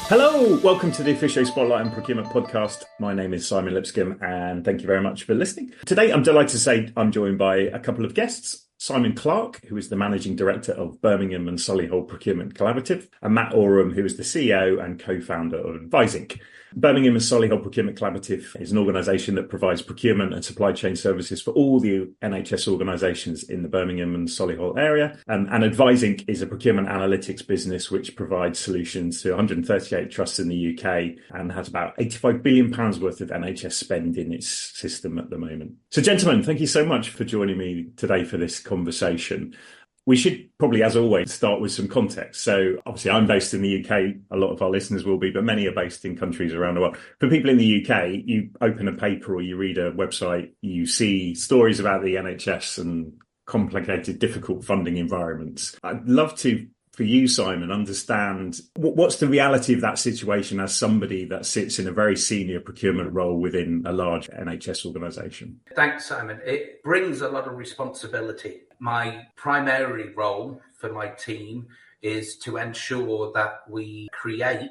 Hello, welcome to the Officio Spotlight and Procurement Podcast. My name is Simon Lipscomb and thank you very much for listening. Today, I'm delighted to say I'm joined by a couple of guests. Simon Clark, who is the Managing Director of Birmingham and Solihull Procurement Collaborative, and Matt Oram, who is the CEO and co-founder of AdviseInc. Birmingham and Solihull Procurement Collaborative is an organisation that provides procurement and supply chain services for all the NHS organisations in the Birmingham and Solihull area. And AdviseInc is a procurement analytics business which provides solutions to 138 trusts in the UK and has about £85 billion worth of NHS spend in its system at the moment. So, gentlemen, thank you so much for joining me today for this conversation. We should probably, as always, start with some context. So obviously I'm based in the UK. A lot of our listeners will be, but many are based in countries around the world. For people in the UK, you open a paper or you read a website, you see stories about the NHS and complicated, difficult funding environments. I'd love to, for you, Simon, understand what's the reality of that situation as somebody that sits in a very senior procurement role within a large NHS organisation. Thanks, Simon. It brings a lot of responsibility. My primary role for my team is to ensure that we create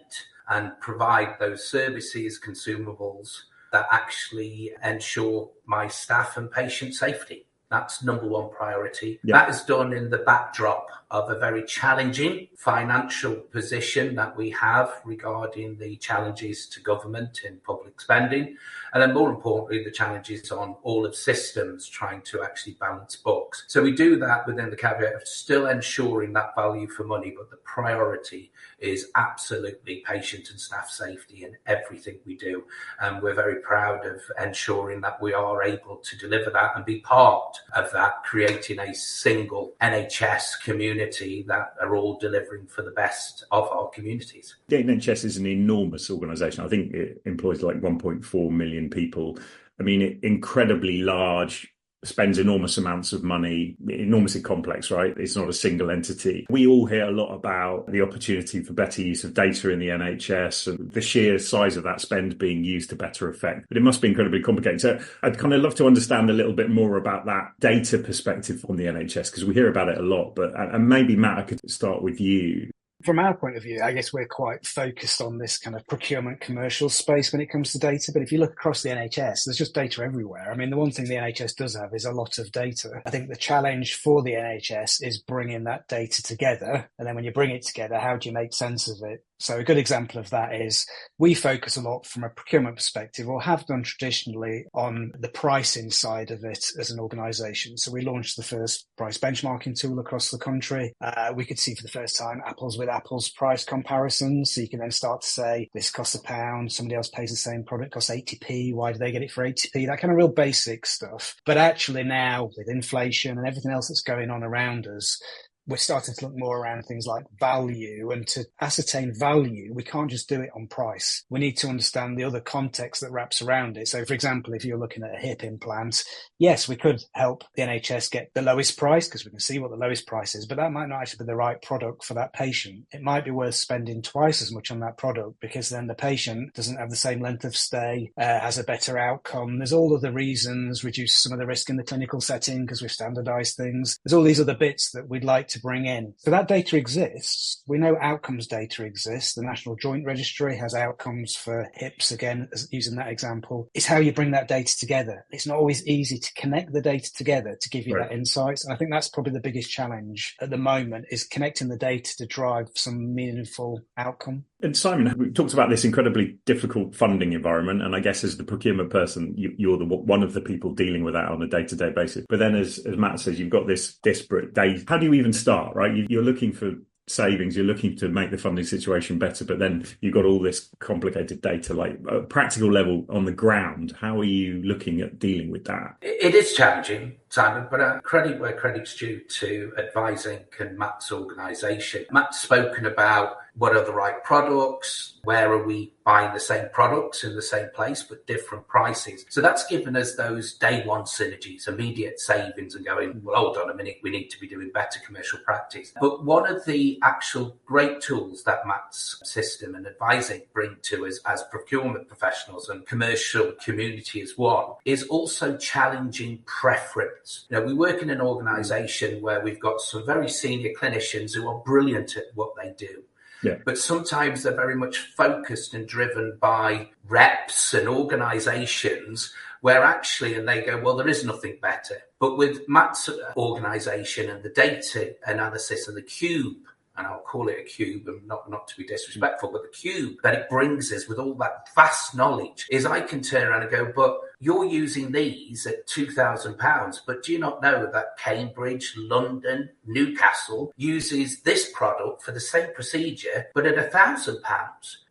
and provide those services, consumables that actually ensure my staff and patient safety. That's number one priority. Yeah. That is done in the backdrop of a very challenging financial position that we have regarding the challenges to government in public spending. And then more importantly, the challenges on all of systems trying to actually balance books. So we do that within the caveat of still ensuring that value for money, but the priority is absolutely patient and staff safety in everything we do. And we're very proud of ensuring that we are able to deliver that and be part of that, creating a single NHS community that are all delivering for the best of our communities. The NHS is an enormous organisation. I think it employs like 1.4 million people. I mean, incredibly large, spends enormous amounts of money, enormously complex, right? It's not a single entity. We all hear a lot about the opportunity for better use of data in the NHS and the sheer size of that spend being used to better effect. But it must be incredibly complicated. So I'd kind of love to understand a little bit more about that data perspective from the NHS, because we hear about it a lot. But and maybe, Matt, I could start with you. From our point of view, I guess we're quite focused on this kind of procurement commercial space when it comes to data. But if you look across the NHS, there's just data everywhere. I mean, the one thing the NHS does have is a lot of data. I think the challenge for the NHS is bringing that data together. And then when you bring it together, how do you make sense of it? So a good example of that is we focus a lot from a procurement perspective, or have done traditionally, on the pricing side of it as an organisation. So we launched the first price benchmarking tool across the country. We could see for the first time apples with apples price comparisons. So you can then start to say, this costs £1, somebody else pays the same product, costs 80p. Why do they get it for 80p? That kind of real basic stuff. But actually now, with inflation and everything else that's going on around us, we're starting to look more around things like value, and to ascertain value, we can't just do it on price. We need to understand the other context that wraps around it. So, for example, if you're looking at a hip implant, yes, we could help the NHS get the lowest price because we can see what the lowest price is, but that might not actually be the right product for that patient. It might be worth spending twice as much on that product because then the patient doesn't have the same length of stay, has a better outcome. There's all other reasons, reduce some of the risk in the clinical setting because we've standardized things. There's all these other bits that we'd like to bring in. So that data exists. We know outcomes data exists. The National Joint Registry has outcomes for hips, again, as using that example. It's how you bring that data together. It's not always easy to connect the data together to give you that insights. And I think that's probably the biggest challenge at the moment, is connecting the data to drive some meaningful outcome. And Simon, we talked about this incredibly difficult funding environment, and I guess as the procurement person, you're one of the people dealing with that on a day-to-day basis. But then, as Matt says, you've got this disparate data. How do you even start, right? You're looking for savings, you're looking to make the funding situation better, but then you've got all this complicated data, like a practical level on the ground. How are you looking at dealing with that? It is challenging, Simon, but credit where credit's due to AdviseInc and Matt's organisation. Matt's spoken about what are the right products, where are we buying the same products in the same place but different prices. So that's given us those day one synergies, immediate savings, and going, well, hold on a minute, we need to be doing better commercial practice. But one of the actual great tools that Matt's system and AdviseInc bring to us as procurement professionals and commercial community as one is also challenging preference. You know, we work in an organisation where we've got some very senior clinicians who are brilliant at what they do. Yeah. But sometimes they're very much focused and driven by reps and organisations where actually, and they go, well, there is nothing better. But with Matt's organisation and the data analysis and the cube, and I'll call it a cube, and not to be disrespectful, but the cube that it brings us with all that vast knowledge is I can turn around and go, but you're using these at £2,000, but do you not know that Cambridge, London, Newcastle uses this product for the same procedure, but at £1,000?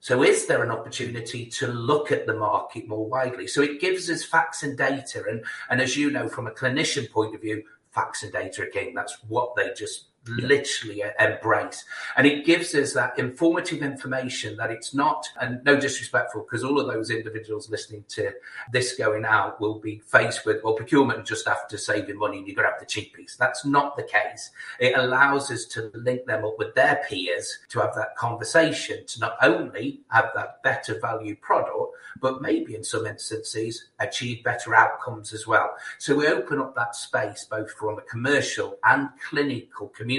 So is there an opportunity to look at the market more widely? So it gives us facts and data. And as you know, from a clinician point of view, facts and data, again, that's what they just literally embrace. And it gives us that informative information that it's not, and no disrespectful, because all of those individuals listening to this going out will be faced with, well, procurement just after saving money and you're going to have the cheapies. That's not the case. It allows us to link them up with their peers to have that conversation, to not only have that better value product, but maybe in some instances achieve better outcomes as well. So we open up that space both from a commercial and clinical community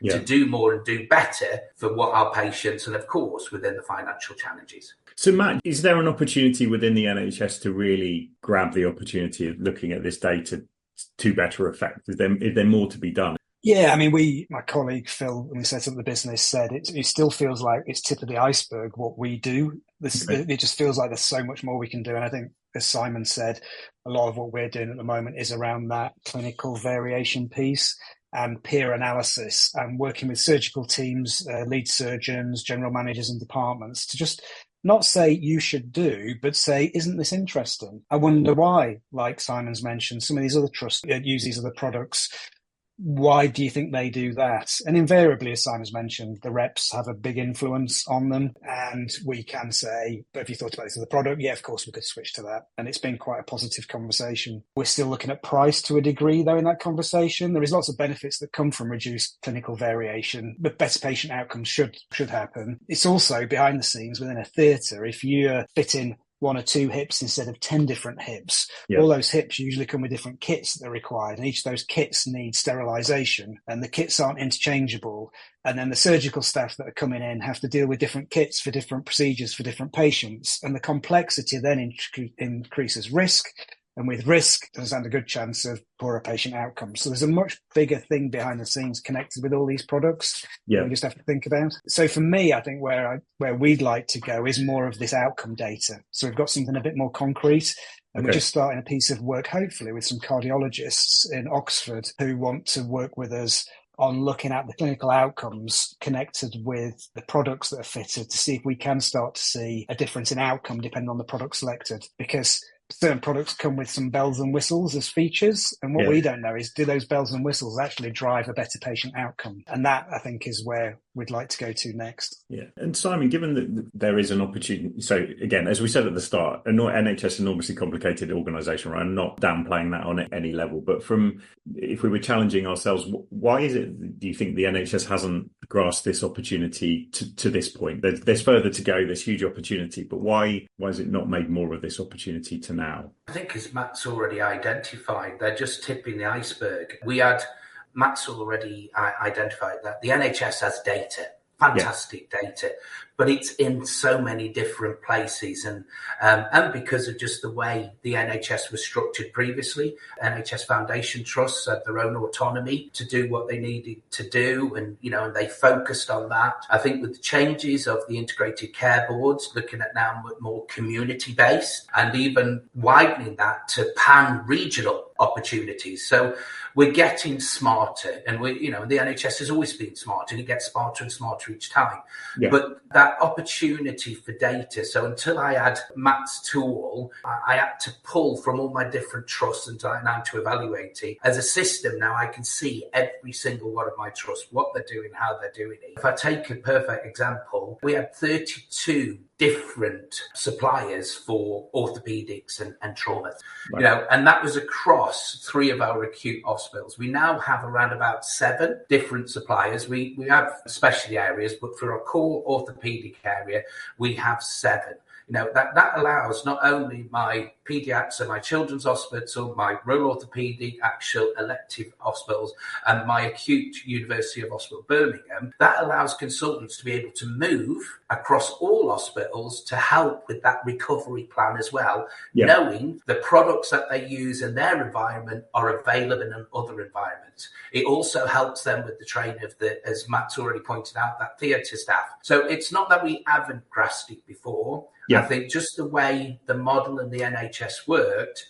to do more and do better for what our patients, and of course within the financial challenges. So Matt, is there an opportunity within the NHS to really grab the opportunity of looking at this data to better effect? Is there more to be done? Yeah, I mean, my colleague Phil, when we set up the business, said it still feels like it's tip of the iceberg what we do. It just feels like there's so much more we can do. And I think, as Simon said, a lot of what we're doing at the moment is around that clinical variation piece and peer analysis, and working with surgical teams, lead surgeons, general managers and departments to just not say you should do, but say, isn't this interesting? I wonder why, like Simon's mentioned, some of these other trusts use these other products. Why do you think they do that? And invariably, as Simon's mentioned, the reps have a big influence on them. And we can say, but if you thought about this as a product, yeah, of course we could switch to that. And it's been quite a positive conversation. We're still looking at price to a degree, though, in that conversation. There is lots of benefits that come from reduced clinical variation, but better patient outcomes should happen. It's also behind the scenes within a theatre. If you're fitting 1 or 2 hips instead of 10 different hips. Yeah. All those hips usually come with different kits that are required, and each of those kits need sterilisation, and the kits aren't interchangeable. And then the surgical staff that are coming in have to deal with different kits for different procedures for different patients. And the complexity then increases risk. And with risk, there's a good chance of poorer patient outcomes. So there's a much bigger thing behind the scenes connected with all these products that we just have to think about. So for me, I think where we'd like to go is more of this outcome data. So we've got something a bit more concrete. And we're just starting a piece of work, hopefully, with some cardiologists in Oxford who want to work with us on looking at the clinical outcomes connected with the products that are fitted to see if we can start to see a difference in outcome depending on the product selected. Because certain products come with some bells and whistles as features. And what we don't know is, do those bells and whistles actually drive a better patient outcome? And that, I think, is where we'd like to go to next. Yeah. And Simon, given that there is an opportunity, so again, as we said at the start, NHS is an enormously complicated organisation, right? I'm not downplaying that on any level, but if we were challenging ourselves, why is it, do you think the NHS hasn't grasped this opportunity to this point? There's further to go, there's huge opportunity, but why is it not made more of this opportunity to now? I think, as Matt's already identified, they're just tipping the iceberg. Matt's already identified that the NHS has data, fantastic data, but it's in so many different places. And because of just the way the NHS was structured previously, NHS Foundation Trusts had their own autonomy to do what they needed to do. And, and they focused on that. I think with the changes of the integrated care boards, looking at now more community-based and even widening that to pan-regional opportunities. So we're getting smarter, and the NHS has always been smart, and it gets smarter and smarter each time. Yeah. But that opportunity for data. So until I had Matt's tool, I had to pull from all my different trusts and now to evaluate it. As a system, now I can see every single one of my trusts, what they're doing, how they're doing it. If I take a perfect example, we had 32 different suppliers for orthopedics and trauma, and that was across 3 of our acute hospitals. We now have around about 7 different suppliers. We have specialty areas, but for our core orthopedic area, we have 7. That allows not only my paediatrics and my children's hospital, my rural orthopaedic, actual elective hospitals, and my acute University of Hospital Birmingham, that allows consultants to be able to move across all hospitals to help with that recovery plan as well, knowing the products that they use in their environment are available in other environments. It also helps them with the training of as Matt's already pointed out, that theatre staff. So it's not that we haven't grasped it before. I think just the way the model and the NHS worked,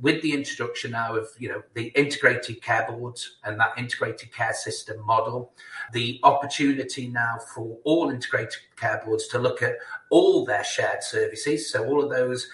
with the introduction now of, the integrated care boards and that integrated care system model, the opportunity now for all integrated care boards to look at all their shared services. So all of those,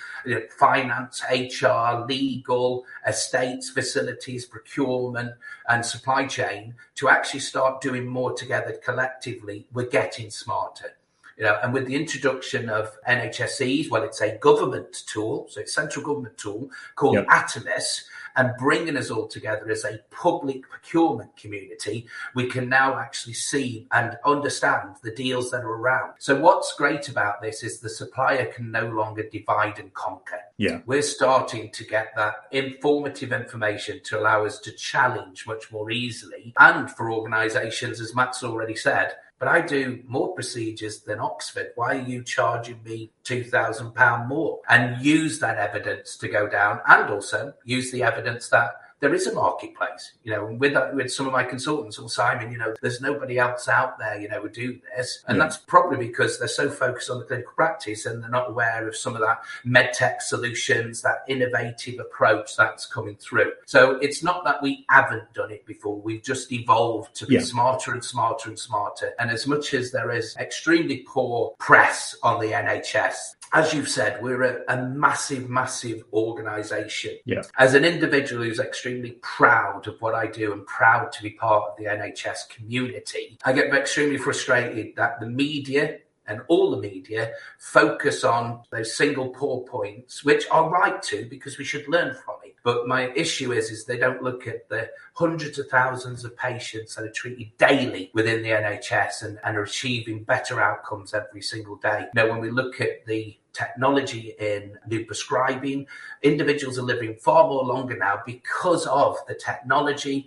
finance, HR, legal, estates, facilities, procurement and supply chain to actually start doing more together collectively, we're getting smarter. And with the introduction of NHSEs, it's a government tool, so it's a central government tool called Atomis, and bringing us all together as a public procurement community, we can now actually see and understand the deals that are around. So what's great about this is the supplier can no longer divide and conquer. We're starting to get that informative information to allow us to challenge much more easily. And for organisations, as Matt's already said, but I do more procedures than Oxford. Why are you charging me £2,000 more? And use that evidence to go down, and also use the evidence that there is a marketplace. With some of my consultants, Simon, there's nobody else out there, who do this. And that's probably because they're so focused on the clinical practice and they're not aware of some of that medtech solutions, that innovative approach that's coming through. So it's not that we haven't done it before. We've just evolved to be smarter and smarter and smarter. And as much as there is extremely poor press on the NHS, as you've said, we're a massive, massive organisation. As an individual who's extremely proud of what I do and proud to be part of the NHS community, I get extremely frustrated that the media and all the media focus on those single poor points, which are right to, because we should learn from it. But my issue is they don't look at the hundreds of thousands of patients that are treated daily within the NHS and are achieving better outcomes every single day. When we look at the technology in new prescribing, individuals are living far more longer now because of the technology,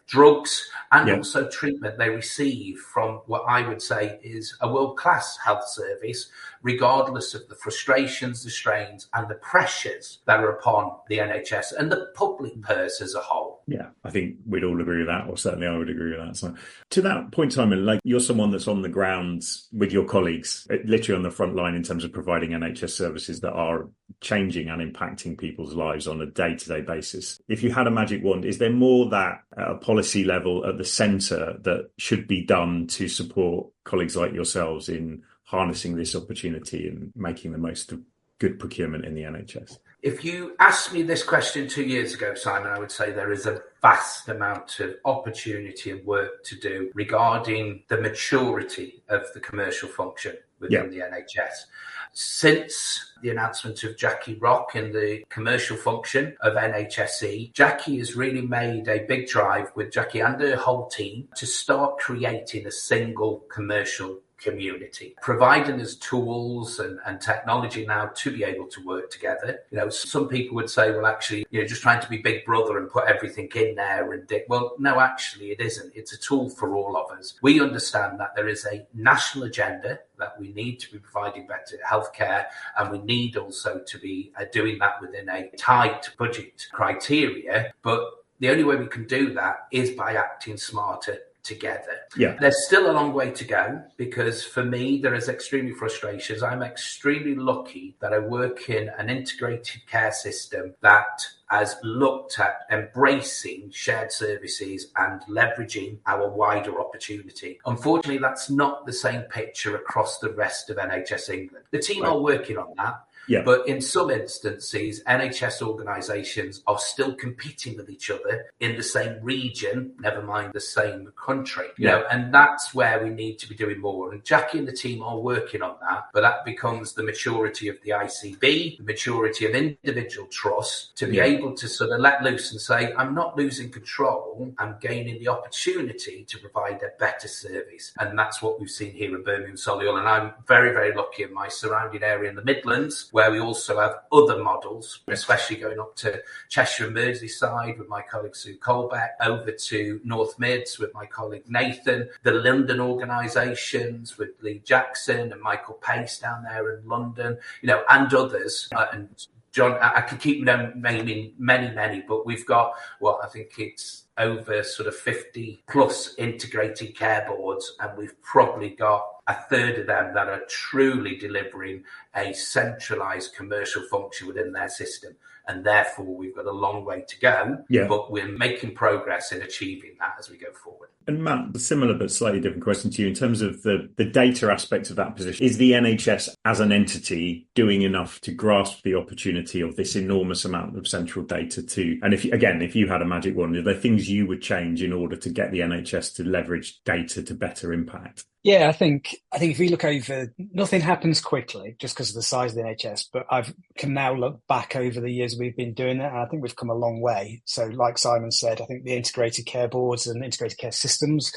drugs, and also treatment they receive from what I would say is a world-class health service, regardless of the frustrations, the strains, and the pressures that are upon the NHS and the public purse as a whole. I think we'd all agree with that, or certainly I would agree with that. So to that point, Simon, you're someone that's on the ground with your colleagues, literally on the front line in terms of providing NHS services that are changing and impacting people's lives on a day-to-day basis. If you had a magic wand, is there more that at a policy level at the centre that should be done to support colleagues like yourselves in harnessing this opportunity and making the most of good procurement in the NHS? If you asked me this question 2 years ago, Simon, I would say there is a vast amount of opportunity and work to do regarding the maturity of the commercial function within the NHS. Since the announcement of Jackie Rock in the commercial function of NHSE, Jackie has really made a big drive with Jackie and her whole team to start creating a single commercial community, providing us tools and technology now to be able to work together. Some people would say, well, actually, just trying to be Big Brother and put everything in there. Well, no, actually, it isn't. It's a tool for all of us. We understand that there is a national agenda that we need to be providing better healthcare, and we need also to be doing that within a tight budget criteria. But the only way we can do that is by acting smarter together. There's still a long way to go, because for me there is extremely frustrations. I'm extremely lucky that I work in an integrated care system that has looked at embracing shared services and leveraging our wider opportunity. Unfortunately, that's not the same picture across the rest of NHS England. The team are working on that, Yeah. But in some instances, NHS organisations are still competing with each other in the same region, never mind the same country. You know, and that's where we need to be doing more. And Jackie and the team are working on that, but that becomes the maturity of the ICB, the maturity of individual trusts to be able to sort of let loose and say, I'm not losing control, I'm gaining the opportunity to provide a better service. And that's what we've seen here in Birmingham, Solihull. And I'm very, very lucky in my surrounding area in the Midlands, where we also have other models, especially going up to Cheshire and Merseyside with my colleague Sue Colbeck, over to North Mids with my colleague Nathan, the London organisations with Lee Jackson and Michael Pace down there in London, you know, and others. And John, I could keep naming many, but we've got, I think it's over sort of 50 plus integrated care boards, and we've probably got a third of them that are truly delivering a centralised commercial function within their system. And therefore, we've got a long way to go, but we're making progress in achieving that as we go forward. And Matt, similar but slightly different question to you in terms of the data aspect of that position. Is the NHS as an entity doing enough to grasp the opportunity of this enormous amount of central data and if you had a magic wand, are there things you would change in order to get the NHS to leverage data to better impact? Yeah, I think if we look over, nothing happens quickly just because of the size of the NHS, but I can now look back over the years we've been doing it, and I think we've come a long way. So like Simon said, I think the integrated care boards and integrated care systems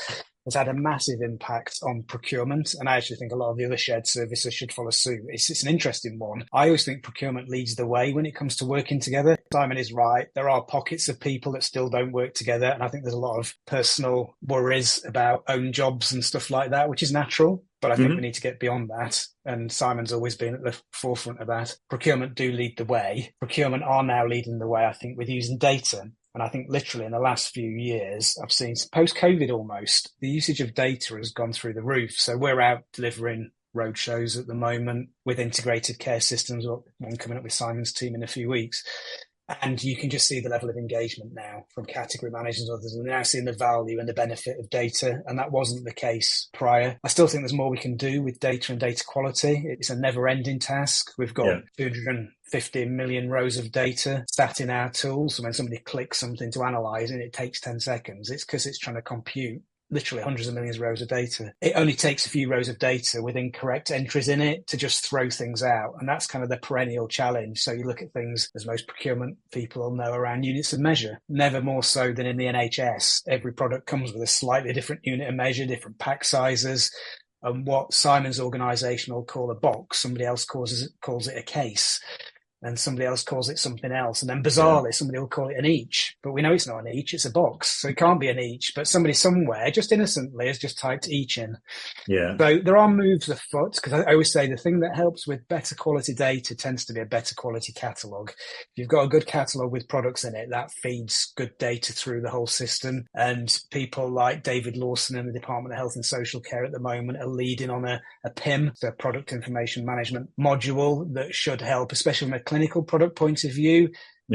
has had a massive impact on procurement. And I actually think a lot of the other shared services should follow suit. It's an interesting one. I always think procurement leads the way when it comes to working together. Simon is right. There are pockets of people that still don't work together. And I think there's a lot of personal worries about own jobs and stuff like that, which is natural. But I think we need to get beyond that. And Simon's always been at the forefront of that. Procurement do lead the way. Procurement are now leading the way, I think, with using data. And I think literally in the last few years, I've seen post-COVID almost, the usage of data has gone through the roof. So we're out delivering roadshows at the moment with integrated care systems, one coming up with Simon's team in a few weeks. And you can just see the level of engagement now from category managers and others. And they're now seeing the value and the benefit of data. And that wasn't the case prior. I still think there's more we can do with data and data quality. It's a never-ending task. We've got 250 million rows of data sat in our tools. So when somebody clicks something to analyse and it takes 10 seconds, it's because it's trying to compute literally hundreds of millions of rows of data. It only takes a few rows of data with incorrect entries in it to just throw things out. And that's kind of the perennial challenge. So you look at things, as most procurement people will know, around units of measure, never more so than in the NHS. Every product comes with a slightly different unit of measure, different pack sizes. And what Simon's organisation will call a box, somebody else calls it a case. And somebody else calls it something else. And then bizarrely, somebody will call it an each. But we know it's not an each, it's a box. So it can't be an each. But somebody somewhere, just innocently, has just typed each in. Yeah. So there are moves afoot, because I always say the thing that helps with better quality data tends to be a better quality catalogue. If you've got a good catalogue with products in it, that feeds good data through the whole system. And people like David Lawson in the Department of Health and Social Care at the moment are leading on a PIM, so a product information management module that should help, especially from a clinical product point of view,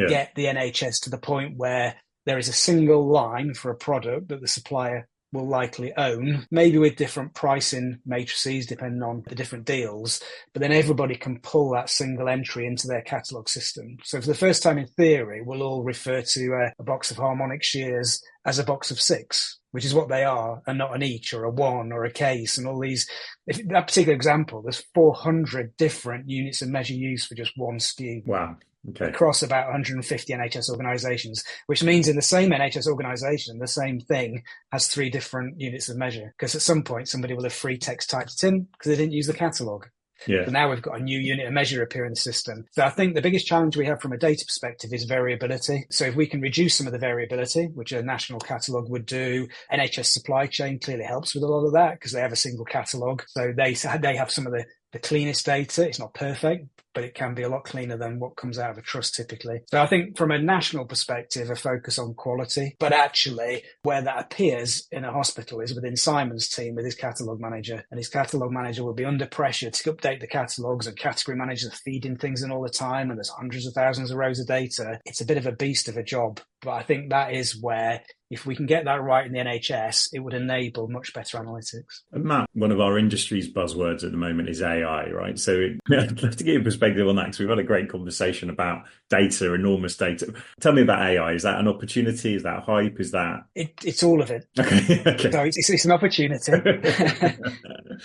get the NHS to the point where there is a single line for a product that the supplier will likely own, maybe with different pricing matrices depending on the different deals, but then everybody can pull that single entry into their catalogue system. So for the first time in theory, we'll all refer to a box of harmonic shears as a box of 6, which is what they are, and not an each or a one or a case and all these. If that particular example, there's 400 different units of measure used for just one SKU. Wow. Okay. Across about 150 NHS organisations, which means in the same NHS organisation, the same thing has 3 different units of measure. Because at some point, somebody will have free text typed it in because they didn't use the catalogue. Yeah. So now we've got a new unit of measure appear in the system. So I think the biggest challenge we have from a data perspective is variability. So if we can reduce some of the variability, which a national catalogue would do, NHS supply chain clearly helps with a lot of that because they have a single catalogue. So they have some of the cleanest data. It's not perfect, but it can be a lot cleaner than what comes out of a trust typically. So I think from a national perspective, a focus on quality, but actually where that appears in a hospital is within Simon's team with his catalogue manager. And his catalogue manager will be under pressure to update the catalogues, and category managers are feeding things in all the time. And there's hundreds of thousands of rows of data. It's a bit of a beast of a job. But I think that is where If we can get that right in the NHS, it would enable much better analytics. And Matt, one of our industry's buzzwords at the moment is AI, right? So I'd love to get your perspective on that, because we've had a great conversation about data, enormous data. Tell me about AI. Is that an opportunity? Is that hype? Is that... It's all of it. Okay. So it's an opportunity.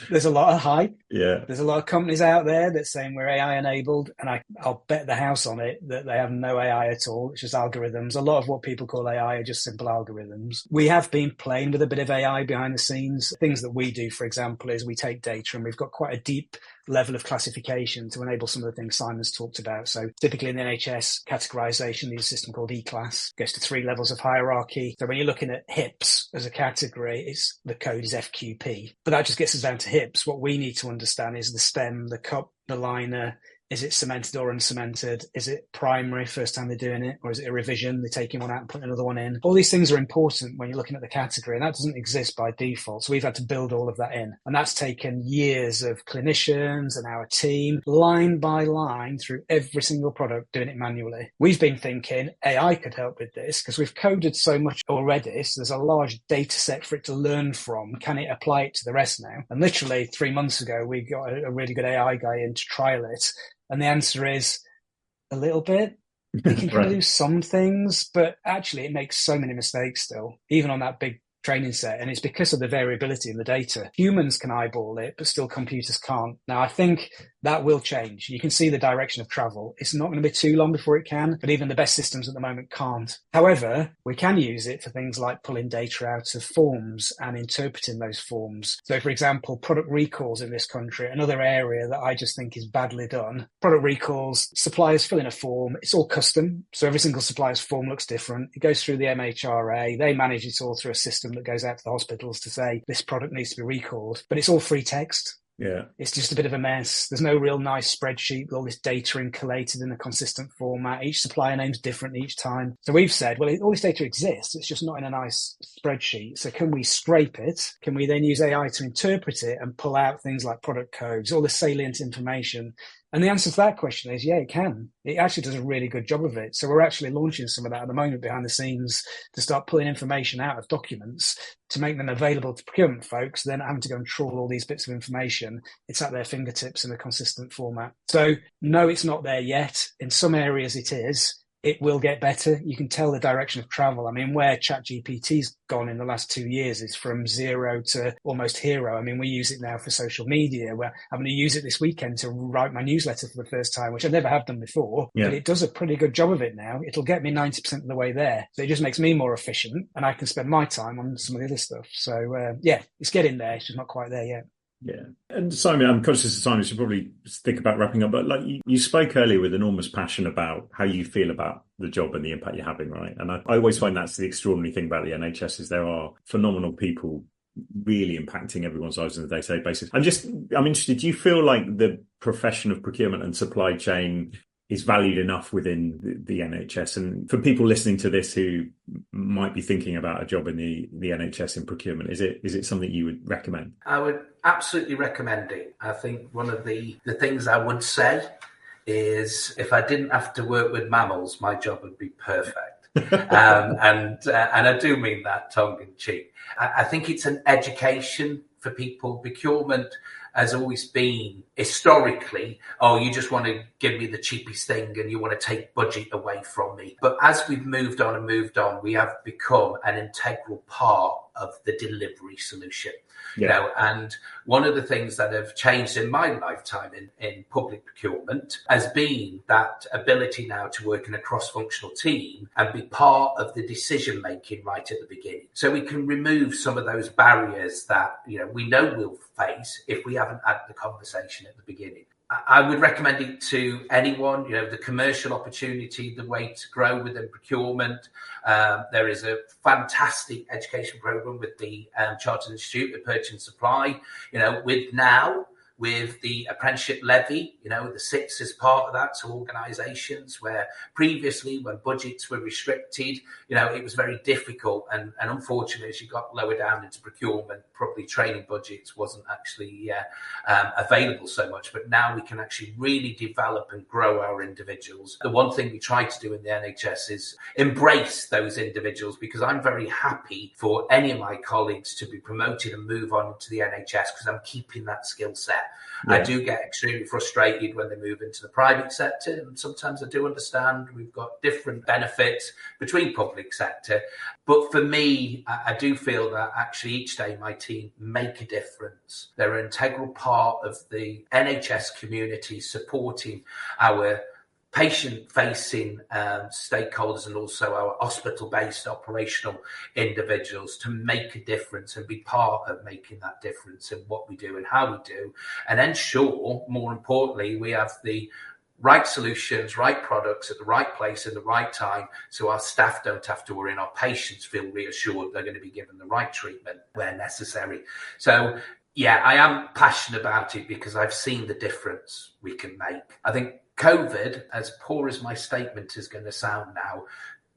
There's a lot of hype. Yeah. There's a lot of companies out there that saying we're AI enabled, and I'll bet the house on it that they have no AI at all. It's just algorithms. A lot of what people call AI are just simple algorithms. We have been playing with a bit of AI behind the scenes. Things that we do, for example, is we take data and we've got quite a deep level of classification to enable some of the things Simon's talked about. So typically in the NHS categorization, there's a system called E-class, goes to 3 levels of hierarchy. So when you're looking at hips as a category, the code is FQP, but that just gets us down to hips. What we need to understand is the stem, the cup, the liner. Is it cemented or uncemented? Is it primary, first time they're doing it? Or is it a revision? They're taking one out and putting another one in. All these things are important when you're looking at the category, and that doesn't exist by default. So we've had to build all of that in. And that's taken years of clinicians and our team, line by line, through every single product, doing it manually. We've been thinking AI could help with this because we've coded so much already. So there's a large data set for it to learn from. Can it apply it to the rest now? And literally 3 months ago, we got a really good AI guy in to trial it. And the answer is a little bit. It can kind of do some things, but actually it makes so many mistakes still, even on that big training set. And it's because of the variability in the data. Humans can eyeball it, but still computers can't. Now, I think that will change. You can see the direction of travel. It's not going to be too long before it can, but even the best systems at the moment can't. However, we can use it for things like pulling data out of forms and interpreting those forms. So, for example, product recalls in this country, another area that I just think is badly done. Product recalls, suppliers fill in a form. It's all custom. So every single supplier's form looks different. It goes through the MHRA. They manage it all through a system that goes out to the hospitals to say this product needs to be recalled, but it's all free text. Yeah. It's just a bit of a mess. There's no real nice spreadsheet with all this data collated in a consistent format. Each supplier name's different each time. So we've said, well, all this data exists. It's just not in a nice spreadsheet. So can we scrape it? Can we then use AI to interpret it and pull out things like product codes, all the salient information? And the answer to that question is, yeah, it can. It actually does a really good job of it. So we're actually launching some of that at the moment behind the scenes to start pulling information out of documents to make them available to procurement folks, then having to go and trawl all these bits of information. It's at their fingertips in a consistent format. So no, it's not there yet. In some areas it is. It will get better. You can tell the direction of travel. I mean, where ChatGPT's gone in the last 2 years is from zero to almost hero. I mean, we use it now for social media. Where I'm going to use it this weekend to write my newsletter for the first time, which I never have done before. Yeah. But it does a pretty good job of it now. It'll get me 90% of the way there. So it just makes me more efficient, and I can spend my time on some of the other stuff. So yeah, it's getting there. It's just not quite there yet. Yeah. And Simon, I'm conscious of time. We should probably think about wrapping up. But like you spoke earlier with enormous passion about how you feel about the job and the impact you're having, right? And I always find that's the extraordinary thing about the NHS is there are phenomenal people really impacting everyone's lives on a day-to-day basis. I'm interested, do you feel like the profession of procurement and supply chain is valued enough within the NHS? And for people listening to this who might be thinking about a job in the NHS in procurement, is it something you would recommend? I would absolutely recommend it. I think one of the things I would say is if I didn't have to work with mammals, my job would be perfect. And I do mean that tongue in cheek. I think it's an education for people. Procurement has always been historically, oh, you just want to give me the cheapest thing and you want to take budget away from me. But as we've moved on, we have become an integral part of the delivery solution. Yeah. You know, and one of the things that have changed in my lifetime in public procurement has been that ability now to work in a cross-functional team and be part of the decision making right at the beginning. So we can remove some of those barriers that, you know, we know we'll face if we haven't had the conversation at the beginning. I would recommend it to anyone, you know, the commercial opportunity, the way to grow within procurement. There is a fantastic education program with the Chartered Institute of Purchase and Supply, you know, with now with the apprenticeship levy, the SITs is part of that, so organisations where previously when budgets were restricted, it was very difficult, and unfortunately as you got lower down into procurement, probably training budgets wasn't actually available so much, but now we can actually really develop and grow our individuals. The one thing we try to do in the NHS is embrace those individuals, because I'm very happy for any of my colleagues to be promoted and move on to the NHS because I'm keeping that skill set. Yeah. I do get extremely frustrated when they move into the private sector, and sometimes I do understand we've got different benefits between public sector. But for me, I do feel that actually each day my team make a difference. They're an integral part of the NHS community, supporting our patient-facing stakeholders and also our hospital-based operational individuals to make a difference and be part of making that difference in what we do and how we do, and ensure, more importantly, we have the right solutions, right products at the right place at the right time, so our staff don't have to worry and our patients feel reassured they're going to be given the right treatment where necessary. So yeah, I am passionate about it because I've seen the difference we can make. I think COVID, as poor as my statement is going to sound now,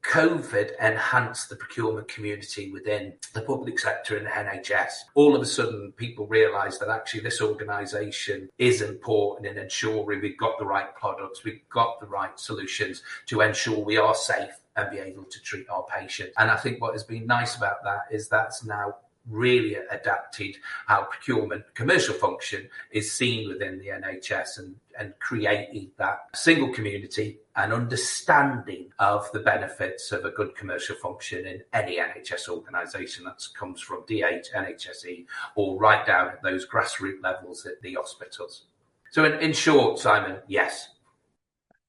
COVID enhanced the procurement community within the public sector and the NHS. All of a sudden, people realised that actually this organisation is important in ensuring we've got the right products, we've got the right solutions to ensure we are safe and be able to treat our patients. And I think what has been nice about that is that's now really adapted how procurement commercial function is seen within the NHS, and created that single community and understanding of the benefits of a good commercial function in any NHS organisation that comes from DH, NHSE, or right down at those grassroots levels at the hospitals. So in short, Simon, yes.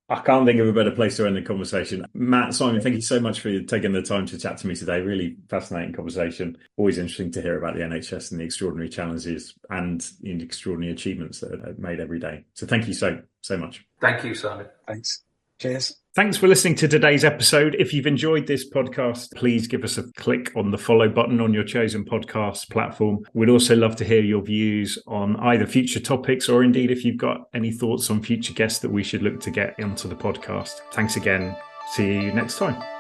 I can't think of a better place to end the conversation. Matt, Simon, thank you so much for taking the time to chat to me today. Really fascinating conversation. Always interesting to hear about the NHS and the extraordinary challenges and the extraordinary achievements that are made every day. So thank you so much. Thank you, Simon. Thanks. Cheers. Thanks for listening to today's episode. If you've enjoyed this podcast, please give us a click on the follow button on your chosen podcast platform. We'd also love to hear your views on either future topics or indeed if you've got any thoughts on future guests that we should look to get onto the podcast. Thanks again. See you next time.